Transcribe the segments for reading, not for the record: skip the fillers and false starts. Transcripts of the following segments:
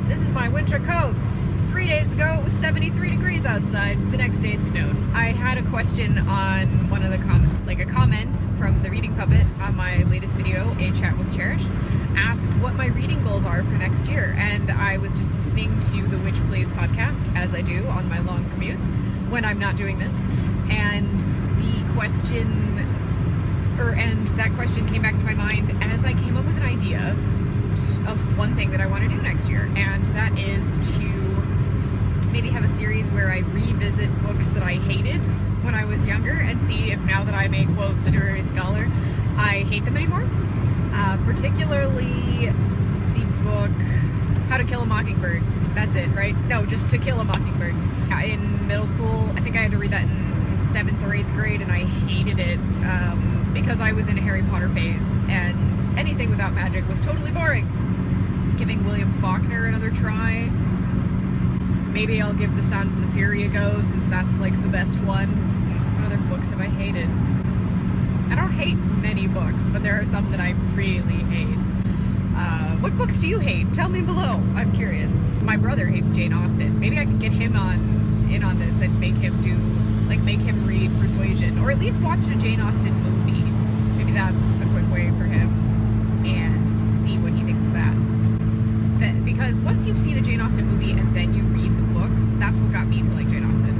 This is my winter coat. 3 days ago, it was 73 degrees outside. The next day, it snowed. I had a question on one of the a comment from the Reading Puppet on my latest video, A Chat with Cherish, asked what my reading goals are for next year. And I was just listening to the Witch Plays podcast, as I do on my long commutes when I'm not doing this. And that question came back to my mind as I came up with an idea of one thing that I want to do next year, and that is to maybe have a series where I revisit books that I hated when I was younger and see if now that I'm a, quote, literary scholar, I hate them anymore. Particularly the book How to Kill a Mockingbird. That's it, right? No, just To Kill a Mockingbird. In middle school, I think I had to read that in 7th or 8th grade, and I hated it because I was in a Harry Potter phase, and anything without magic was totally boring. Giving William Faulkner another try. Maybe I'll give The Sound and the Fury a go, since that's like the best one. What other books have I hated? I don't hate many books, but there are some that I really hate. What books do you hate? Tell me below. I'm curious. My brother hates Jane Austen. Maybe I could get him in on this and make him read Persuasion, or at least watch the Jane Austen movie. Maybe that's a quick way for him, and see what he thinks of that. Because once you've seen a Jane Austen movie and then you read the books, that's what got me to like Jane Austen.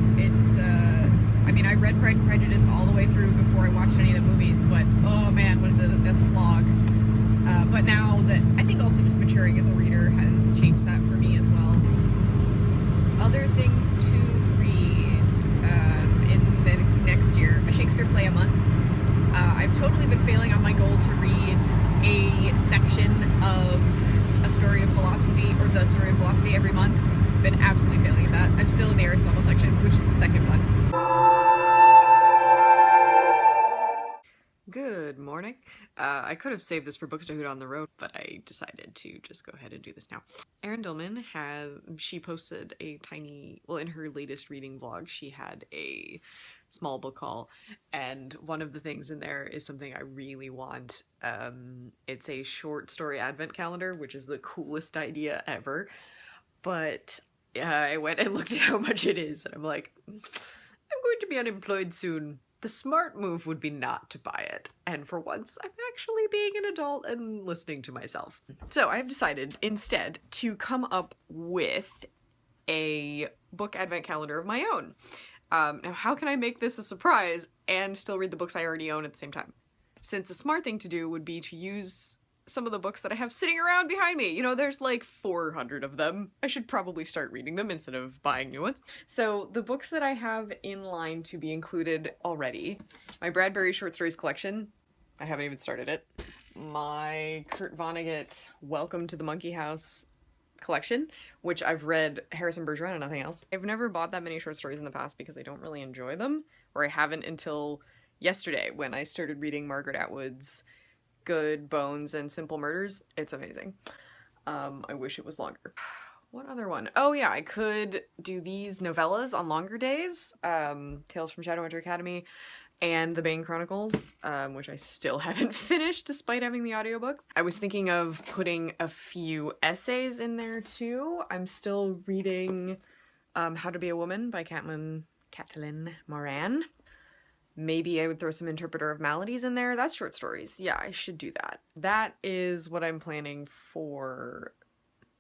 I read Pride and Prejudice all the way through before I watched any of the movies, but oh man, what is it, a slog. But now that, I think also just maturing as a reader has changed that for me as well. Other things to read in the next year, a Shakespeare play a month. I've totally been failing on my goal to read a section of a story of philosophy, or the story of philosophy every month. Been absolutely failing at that. I'm still in the Aristotle section, which is the second one. Good morning. I could have saved this for Books to Hoot on the Road, but I decided to just go ahead and do this now. Erin Dillman she posted a tiny, in her latest reading vlog, she had a small book haul, and one of the things in there is something I really want. It's a short story advent calendar, which is the coolest idea ever, but I went and looked at how much it is, and I'm like, I'm going to be unemployed soon. The smart move would be not to buy it, and for once I'm actually being an adult and listening to myself. So I've decided instead to come up with a book advent calendar of my own. Now how can I make this a surprise and still read the books I already own at the same time? Since a smart thing to do would be to use some of the books that I have sitting around behind me. You know, there's like 400 of them. I should probably start reading them instead of buying new ones. So the books that I have in line to be included already, my Bradbury short stories collection, I haven't even started it. My Kurt Vonnegut Welcome to the Monkey House collection, which I've read Harrison Bergeron and nothing else. I've never bought that many short stories in the past because I don't really enjoy them, or I haven't until yesterday when I started reading Margaret Atwood's Good Bones and Simple Murders. It's amazing. I wish it was longer. What other one? Oh yeah, I could do these novellas on longer days. Tales from Shadowhunter Academy and The Bane Chronicles, which I still haven't finished despite having the audiobooks. I was thinking of putting a few essays in there too. I'm still reading How to Be a Woman by Caitlin Moran. Maybe I would throw some Interpreter of Maladies in there. That's short stories. Yeah, I should do that. That is what I'm planning for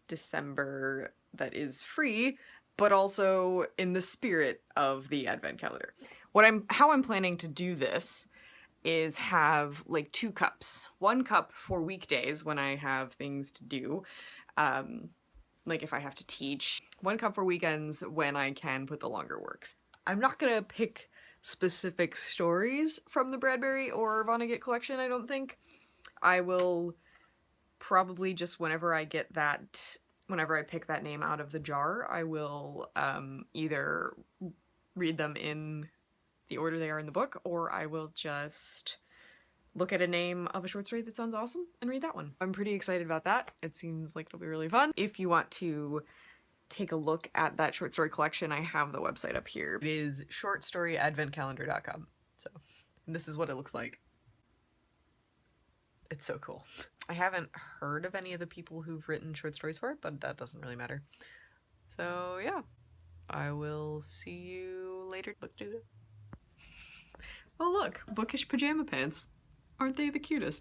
December that is free, but also in the spirit of the Advent calendar. How I'm planning to do this is have like 2 cups. 1 cup for weekdays when I have things to do, like if I have to teach. 1 cup for weekends when I can put the longer works. I'm not gonna pick specific stories from the Bradbury or Vonnegut collection, I don't think. I will probably just whenever I pick that name out of the jar, I will either read them in the order they are in the book, or I will just look at a name of a short story that sounds awesome and read that one. I'm pretty excited about that. It seems like it'll be really fun. If you want to take a look at that short story collection, I have the website up here. It is shortstoryadventcalendar.com. So this is what it looks like. It's so cool. I haven't heard of any of the people who've written short stories for it, but that doesn't really matter. So yeah, I will see you later, book dude. Oh look, bookish pajama pants. Aren't they the cutest?